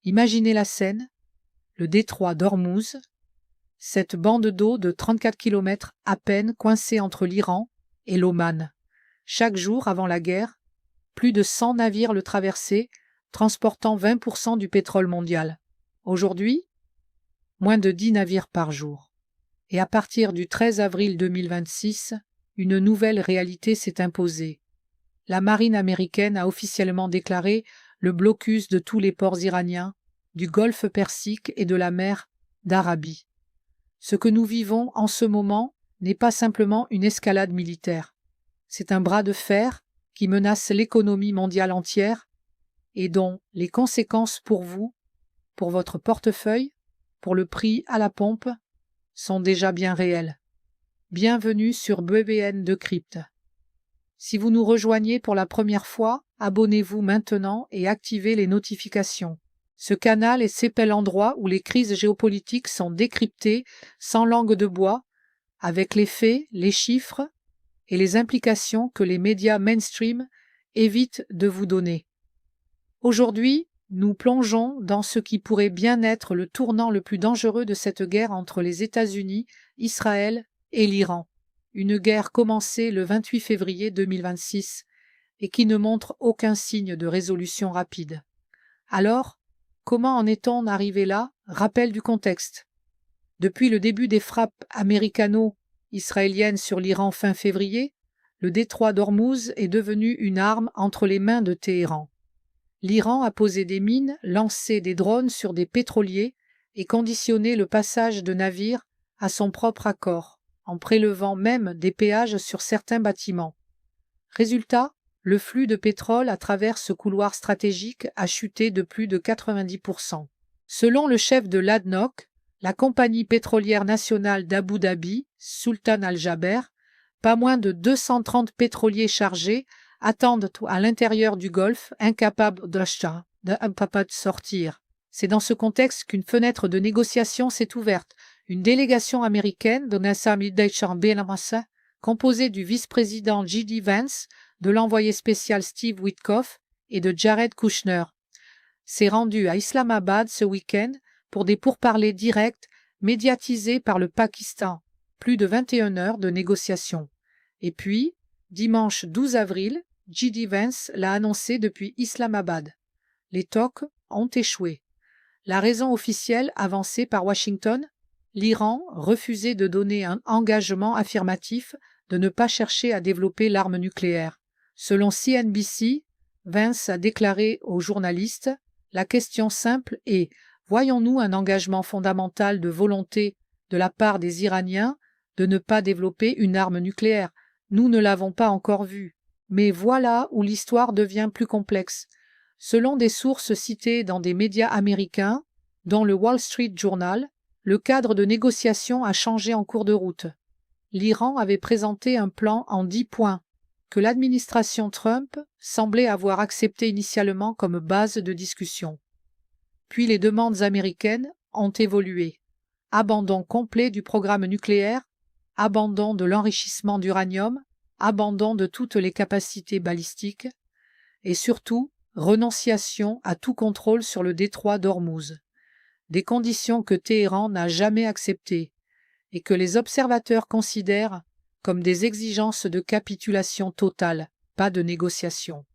Imaginez la scène, le détroit d'Ormuz, cette bande d'eau de 34 km à peine coincée entre l'Iran et l'Oman. Chaque jour avant la guerre, plus de 100 navires le traversaient, transportant 20% du pétrole mondial. Aujourd'hui, moins de 10 navires par jour. Et à partir du 13 avril 2026, une nouvelle réalité s'est imposée. La marine américaine a officiellement déclaré le blocus de tous les ports iraniens, du golfe Persique et de la mer d'Arabie. Ce que nous vivons en ce moment n'est pas simplement une escalade militaire. C'est un bras de fer qui menace l'économie mondiale entière et dont les conséquences pour vous, pour votre portefeuille, pour le prix à la pompe, sont déjà bien réelles. Bienvenue sur BBN Decrypt. Si vous nous rejoignez pour la première fois, abonnez-vous maintenant et activez les notifications. Ce canal est l'endroit où les crises géopolitiques sont décryptées sans langue de bois, avec les faits, les chiffres et les implications que les médias mainstream évitent de vous donner. Aujourd'hui, nous plongeons dans ce qui pourrait bien être le tournant le plus dangereux de cette guerre entre les États-Unis, Israël et l'Iran. Une guerre commencée le 28 février 2026 et qui ne montre aucun signe de résolution rapide. Alors, comment en est-on arrivé là? Rappel du contexte. Depuis le début des frappes américano-israéliennes sur l'Iran fin février, le détroit d'Ormuz est devenu une arme entre les mains de Téhéran. L'Iran a posé des mines, lancé des drones sur des pétroliers et conditionné le passage de navires à son propre accord, en prélevant même des péages sur certains bâtiments. Résultat, le flux de pétrole à travers ce couloir stratégique a chuté de plus de 90%. Selon le chef de l'ADNOC, la compagnie pétrolière nationale d'Abu Dhabi, Sultan Al Jaber, pas moins de 230 pétroliers chargés attendent à l'intérieur du Golfe, incapables de sortir. C'est dans ce contexte qu'une fenêtre de négociation s'est ouverte. Une délégation américaine de composée du vice-président J.D. Vance, de l'envoyé spécial Steve Witkoff et de Jared Kushner, s'est rendue à Islamabad ce week-end pour des pourparlers directs médiatisés par le Pakistan. Plus de 21 heures de négociations. Et puis, dimanche 12 avril, J.D. Vance l'a annoncé depuis Islamabad. Les talks ont échoué. La raison officielle avancée par Washington, l'Iran refusait de donner un engagement affirmatif de ne pas chercher à développer l'arme nucléaire. Selon CNBC, Vance a déclaré aux journalistes « La question simple est « Voyons-nous un engagement fondamental de volonté de la part des Iraniens de ne pas développer une arme nucléaire ? Nous ne l'avons pas encore vu. » Mais voilà où l'histoire devient plus complexe. Selon des sources citées dans des médias américains, dont le Wall Street Journal, le cadre de négociation a changé en cours de route. L'Iran avait présenté un plan en 10 points, que l'administration Trump semblait avoir accepté initialement comme base de discussion. Puis les demandes américaines ont évolué. Abandon complet du programme nucléaire, abandon de l'enrichissement d'uranium, abandon de toutes les capacités balistiques, et surtout renonciation à tout contrôle sur le détroit d'Ormuz. Des conditions que Téhéran n'a jamais acceptées et que les observateurs considèrent comme des exigences de capitulation totale, pas de négociation.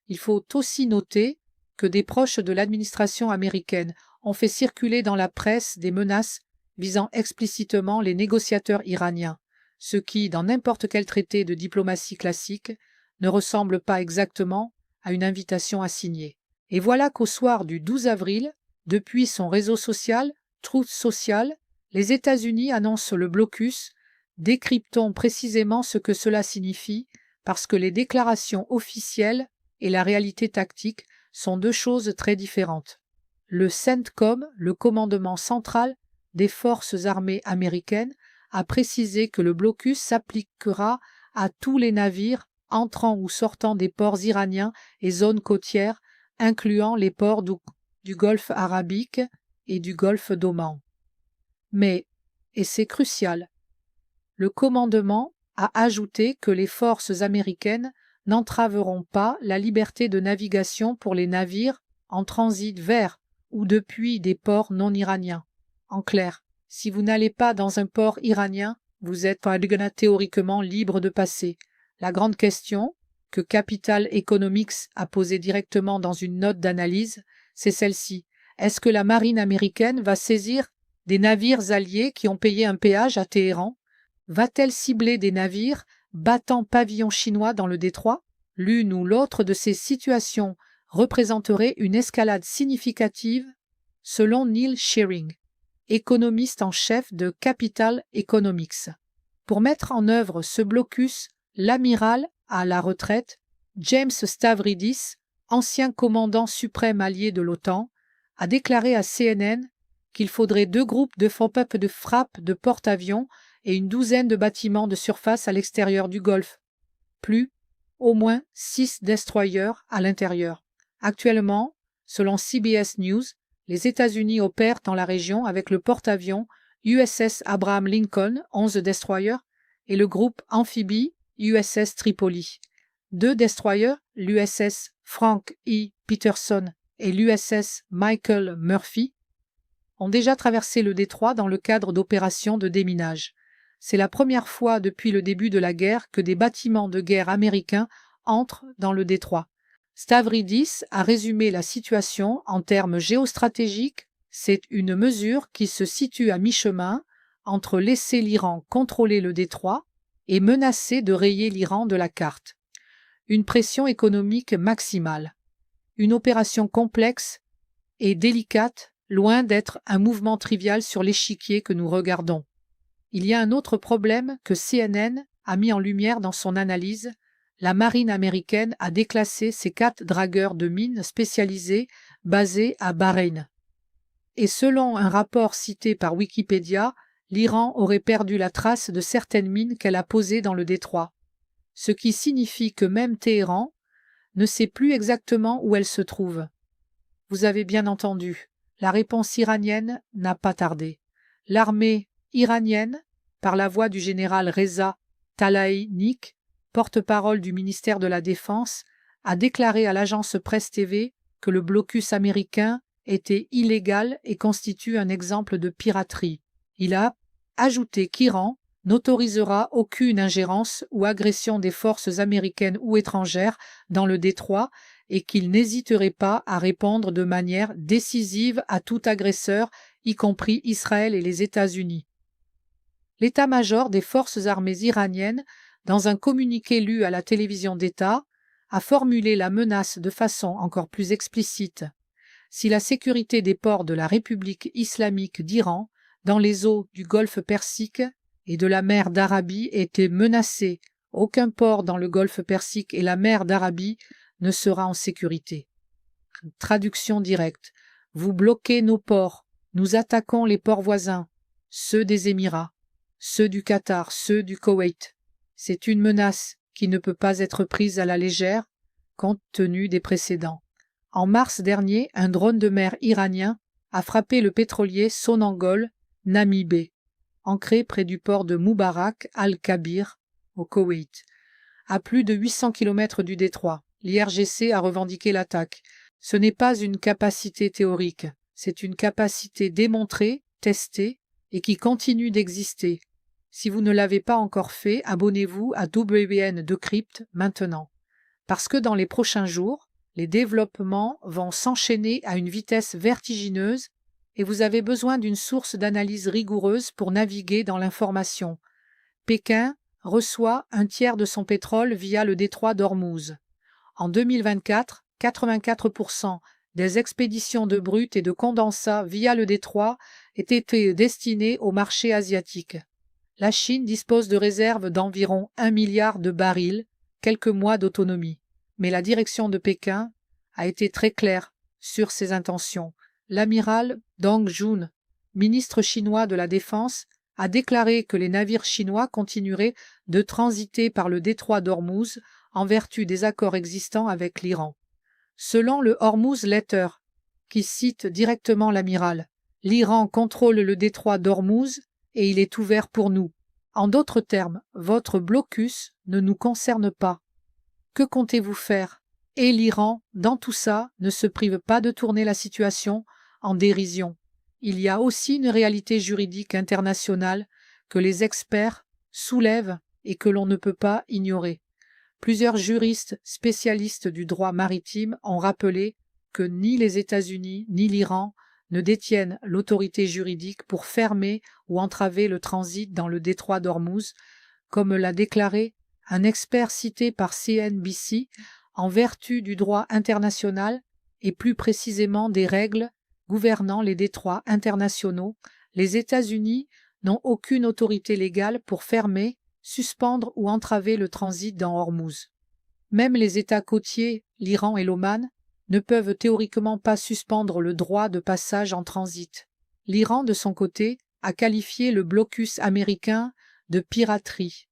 Il faut aussi noter que des proches de l'administration américaine ont fait circuler dans la presse des menaces visant explicitement les négociateurs iraniens, ce qui, dans n'importe quel traité de diplomatie classique, ne ressemble pas exactement à une invitation à signer. Et voilà qu'au soir du 12 avril, depuis son réseau social, Truth Social, les États-Unis annoncent le blocus. Décryptons précisément ce que cela signifie, parce que les déclarations officielles et la réalité tactique sont deux choses très différentes. Le CENTCOM, le commandement central des forces armées américaines, a précisé que le blocus s'appliquera à tous les navires entrant ou sortant des ports iraniens et zones côtières, incluant les ports du Golfe arabique et du Golfe d'Oman. Mais, et c'est crucial, le commandement a ajouté que les forces américaines n'entraveront pas la liberté de navigation pour les navires en transit vers ou depuis des ports non iraniens. En clair, si vous n'allez pas dans un port iranien, vous êtes théoriquement libre de passer. La grande question, que Capital Economics a posée directement dans une note d'analyse, c'est celle-ci. Est-ce que la marine américaine va saisir des navires alliés qui ont payé un péage à Téhéran? Va-t-elle cibler des navires battant pavillon chinois dans le détroit? L'une ou l'autre de ces situations représenterait une escalade significative, selon Neil Shearing, économiste en chef de Capital Economics. Pour mettre en œuvre ce blocus, l'amiral à la retraite, James Stavridis, ancien commandant suprême allié de l'OTAN, a déclaré à CNN qu'il faudrait 2 groupes de pop-up de frappe de porte-avions et une douzaine de bâtiments de surface à l'extérieur du Golfe. Plus, au moins 6 destroyers à l'intérieur. Actuellement, selon CBS News, les États-Unis opèrent dans la région avec le porte-avions USS Abraham Lincoln, 11 destroyers, et le groupe amphibie USS Tripoli. 2 destroyers, l'USS Frank E. Peterson et l'USS Michael Murphy, ont déjà traversé le détroit dans le cadre d'opérations de déminage. C'est la première fois depuis le début de la guerre que des bâtiments de guerre américains entrent dans le détroit. Stavridis a résumé la situation en termes géostratégiques. C'est une mesure qui se situe à mi-chemin entre laisser l'Iran contrôler le détroit et menacer de rayer l'Iran de la carte. Une pression économique maximale. Une opération complexe et délicate, loin d'être un mouvement trivial sur l'échiquier que nous regardons. Il y a un autre problème que CNN a mis en lumière dans son analyse. La marine américaine a déclassé ses 4 dragueurs de mines spécialisés basés à Bahreïn. Et selon un rapport cité par Wikipédia, l'Iran aurait perdu la trace de certaines mines qu'elle a posées dans le détroit. Ce qui signifie que même Téhéran ne sait plus exactement où elle se trouve. Vous avez bien entendu, la réponse iranienne n'a pas tardé. L'armée iranienne, par la voix du général Reza Talaïnik, porte-parole du ministère de la Défense, a déclaré à l'agence Presse TV que le blocus américain était illégal et constitue un exemple de piraterie. Il a ajouté qu'Iran n'autorisera aucune ingérence ou agression des forces américaines ou étrangères dans le détroit et qu'il n'hésiterait pas à répondre de manière décisive à tout agresseur, y compris Israël et les États-Unis. L'état-major des forces armées iraniennes, dans un communiqué lu à la télévision d'État, a formulé la menace de façon encore plus explicite. Si la sécurité des ports de la République islamique d'Iran, dans les eaux du Golfe Persique et de la mer d'Arabie était menacée, aucun port dans le Golfe Persique et la mer d'Arabie ne sera en sécurité. Traduction directe. Vous bloquez nos ports, nous attaquons les ports voisins, ceux des Émirats, ceux du Qatar, ceux du Koweït. C'est une menace qui ne peut pas être prise à la légère, compte tenu des précédents. En mars dernier, un drone de mer iranien a frappé le pétrolier Sonangol, Namibé, ancré près du port de Moubarak al-Kabir, au Koweït, à plus de 800 km du détroit. L'IRGC a revendiqué l'attaque. Ce n'est pas une capacité théorique, c'est une capacité démontrée, testée et qui continue d'exister. Si vous ne l'avez pas encore fait, abonnez-vous à WN Decrypt maintenant. Parce que dans les prochains jours, les développements vont s'enchaîner à une vitesse vertigineuse et vous avez besoin d'une source d'analyse rigoureuse pour naviguer dans l'information. Pékin reçoit un tiers de son pétrole via le détroit d'Ormuz. En 2024, 84% des expéditions de brut et de condensat via le détroit étaient destinées au marché asiatique. La Chine dispose de réserves d'environ 1 milliard de barils, quelques mois d'autonomie. Mais la direction de Pékin a été très claire sur ses intentions. L'amiral Dong Jun, ministre chinois de la Défense, a déclaré que les navires chinois continueraient de transiter par le détroit d'Ormuz en vertu des accords existants avec l'Iran. Selon le Hormuz Letter, qui cite directement l'amiral, l'Iran contrôle le détroit d'Ormuz et il est ouvert pour nous. En d'autres termes, votre blocus ne nous concerne pas. Que comptez-vous faire? Et l'Iran, dans tout ça, ne se prive pas de tourner la situation en dérision. Il y a aussi une réalité juridique internationale que les experts soulèvent et que l'on ne peut pas ignorer. Plusieurs juristes spécialistes du droit maritime ont rappelé que ni les États-Unis ni l'Iran ne détiennent l'autorité juridique pour fermer ou entraver le transit dans le détroit d'Ormuz, comme l'a déclaré un expert cité par CNBC, en vertu du droit international et plus précisément des règles gouvernant les détroits internationaux. Les États-Unis n'ont aucune autorité légale pour fermer, suspendre ou entraver le transit dans Ormuz. Même les États côtiers, l'Iran et l'Oman, ne peuvent théoriquement pas suspendre le droit de passage en transit. L'Iran, de son côté, a qualifié le blocus américain de piraterie.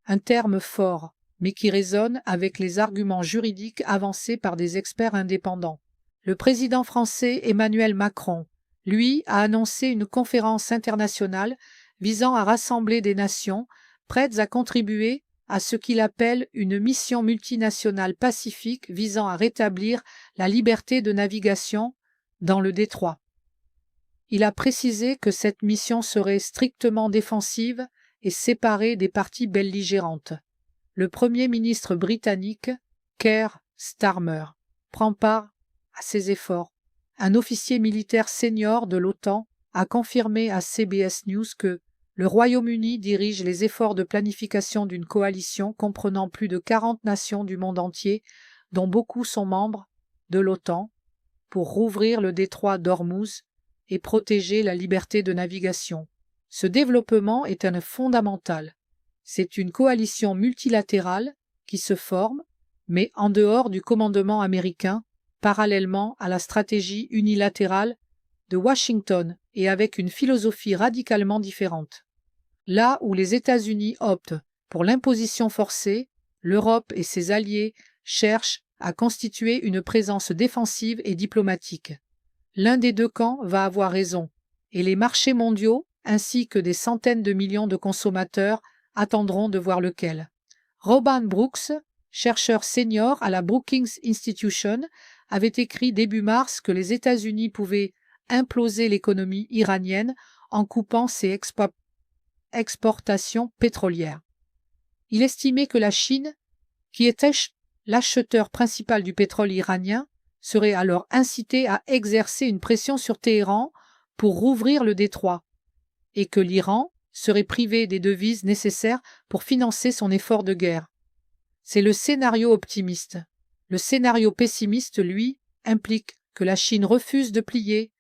Un terme fort, mais qui résonne avec les arguments juridiques avancés par des experts indépendants. Le président français Emmanuel Macron, lui, a annoncé une conférence internationale visant à rassembler des nations prêtes à contribuer à ce qu'il appelle une mission multinationale pacifique visant à rétablir la liberté de navigation dans le détroit. Il a précisé que cette mission serait strictement défensive et séparée des parties belligérantes. Le Premier ministre britannique, Keir Starmer, prend part à ces efforts. Un officier militaire senior de l'OTAN a confirmé à CBS News que le Royaume-Uni dirige les efforts de planification d'une coalition comprenant plus de 40 nations du monde entier, dont beaucoup sont membres de l'OTAN, pour rouvrir le détroit d'Ormuz et protéger la liberté de navigation. Ce développement est un fondamental. C'est une coalition multilatérale qui se forme, mais en dehors du commandement américain, parallèlement à la stratégie unilatérale de Washington et avec une philosophie radicalement différente. Là où les États-Unis optent pour l'imposition forcée, l'Europe et ses alliés cherchent à constituer une présence défensive et diplomatique. L'un des deux camps va avoir raison, et les marchés mondiaux, ainsi que des centaines de millions de consommateurs, attendront de voir lequel. Robin Brooks, chercheur senior à la Brookings Institution, avait écrit début mars que les États-Unis pouvaient imploser l'économie iranienne en coupant ses exportations pétrolières. Il estimait que la Chine, qui était l'acheteur principal du pétrole iranien, serait alors incitée à exercer une pression sur Téhéran pour rouvrir le détroit, et que l'Iran serait privé des devises nécessaires pour financer son effort de guerre. C'est le scénario optimiste. Le scénario pessimiste, lui, implique que la Chine refuse de plier,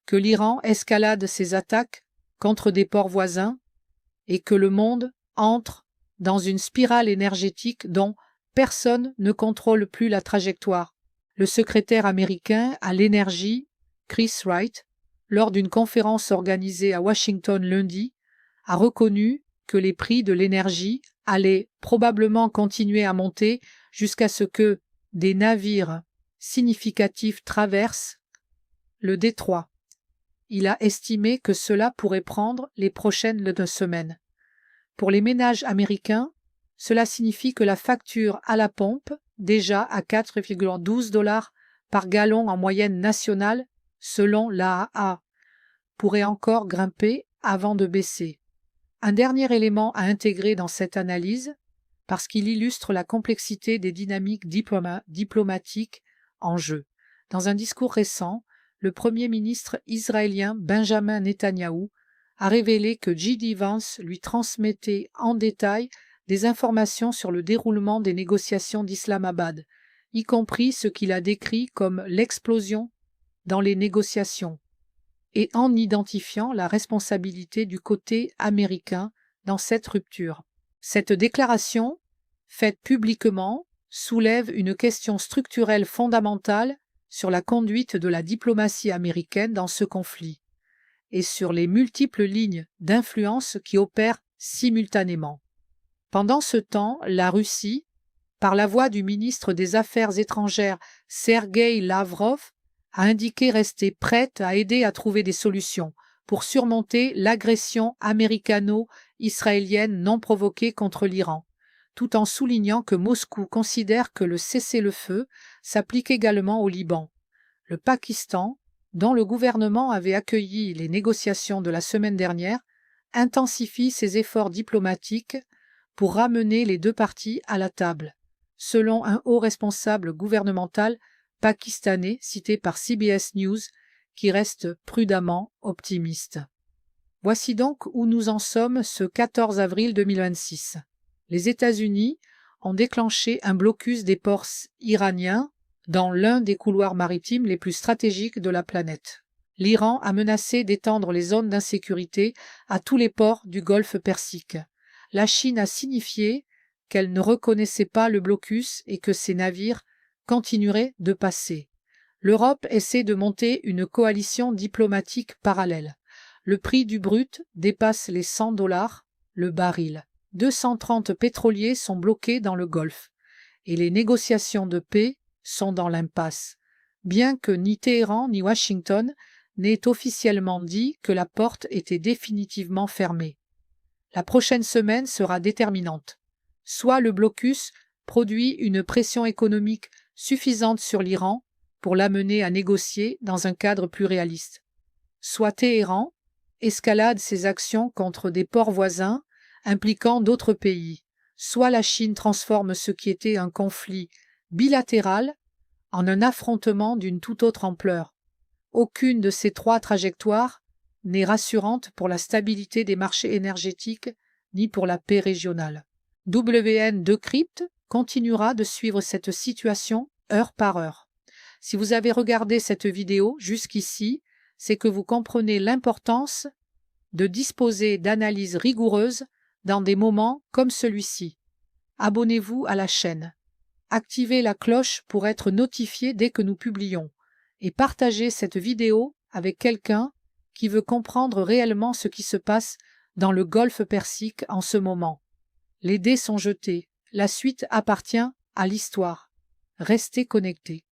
que l'Iran escalade ses attaques contre des ports voisins et que le monde entre dans une spirale énergétique dont personne ne contrôle plus la trajectoire. Le secrétaire américain à l'énergie, Chris Wright, lors d'une conférence organisée à Washington lundi, a reconnu que les prix de l'énergie allaient probablement continuer à monter jusqu'à ce que des navires significatifs traversent le détroit. Il a estimé que cela pourrait prendre les prochaines semaines. Pour les ménages américains, cela signifie que la facture à la pompe, déjà à 4,12 $ par gallon en moyenne nationale, selon l'AAA, pourrait encore grimper avant de baisser. Un dernier élément à intégrer dans cette analyse, parce qu'il illustre la complexité des dynamiques diplomatiques en jeu. Dans un discours récent, le Premier ministre israélien Benjamin Netanyahou a révélé que J.D. Vance lui transmettait en détail des informations sur le déroulement des négociations d'Islamabad, y compris ce qu'il a décrit comme l'explosion dans les négociations, et en identifiant la responsabilité du côté américain dans cette rupture. Cette déclaration, faite publiquement, soulève une question structurelle fondamentale sur la conduite de la diplomatie américaine dans ce conflit et sur les multiples lignes d'influence qui opèrent simultanément. Pendant ce temps, la Russie, par la voix du ministre des Affaires étrangères Sergueï Lavrov, a indiqué rester prête à aider à trouver des solutions pour surmonter l'agression américano-israélienne non provoquée contre l'Iran, tout en soulignant que Moscou considère que le cessez-le-feu s'applique également au Liban. Le Pakistan, dont le gouvernement avait accueilli les négociations de la semaine dernière, intensifie ses efforts diplomatiques pour ramener les deux parties à la table, selon un haut responsable gouvernemental pakistanais cité par CBS News qui reste prudemment optimiste. Voici donc où nous en sommes ce 14 avril 2026. Les États-Unis ont déclenché un blocus des ports iraniens dans l'un des couloirs maritimes les plus stratégiques de la planète. L'Iran a menacé d'étendre les zones d'insécurité à tous les ports du Golfe Persique. La Chine a signifié qu'elle ne reconnaissait pas le blocus et que ses navires continueraient de passer. L'Europe essaie de monter une coalition diplomatique parallèle. Le prix du brut dépasse les $100 le baril. 230 pétroliers sont bloqués dans le Golfe et les négociations de paix sont dans l'impasse, bien que ni Téhéran ni Washington n'aient officiellement dit que la porte était définitivement fermée. La prochaine semaine sera déterminante. Soit le blocus produit une pression économique suffisante sur l'Iran pour l'amener à négocier dans un cadre plus réaliste. Soit Téhéran escalade ses actions contre des ports voisins impliquant d'autres pays. Soit la Chine transforme ce qui était un conflit bilatéral en un affrontement d'une toute autre ampleur. Aucune de ces trois trajectoires n'est rassurante pour la stabilité des marchés énergétiques ni pour la paix régionale. WN Decrypt continuera de suivre cette situation heure par heure. Si vous avez regardé cette vidéo jusqu'ici, c'est que vous comprenez l'importance de disposer d'analyses rigoureuses dans des moments comme celui-ci. Abonnez-vous à la chaîne. Activez la cloche pour être notifié dès que nous publions et partagez cette vidéo avec quelqu'un qui veut comprendre réellement ce qui se passe dans le Golfe Persique en ce moment. Les dés sont jetés. La suite appartient à l'histoire. Restez connectés.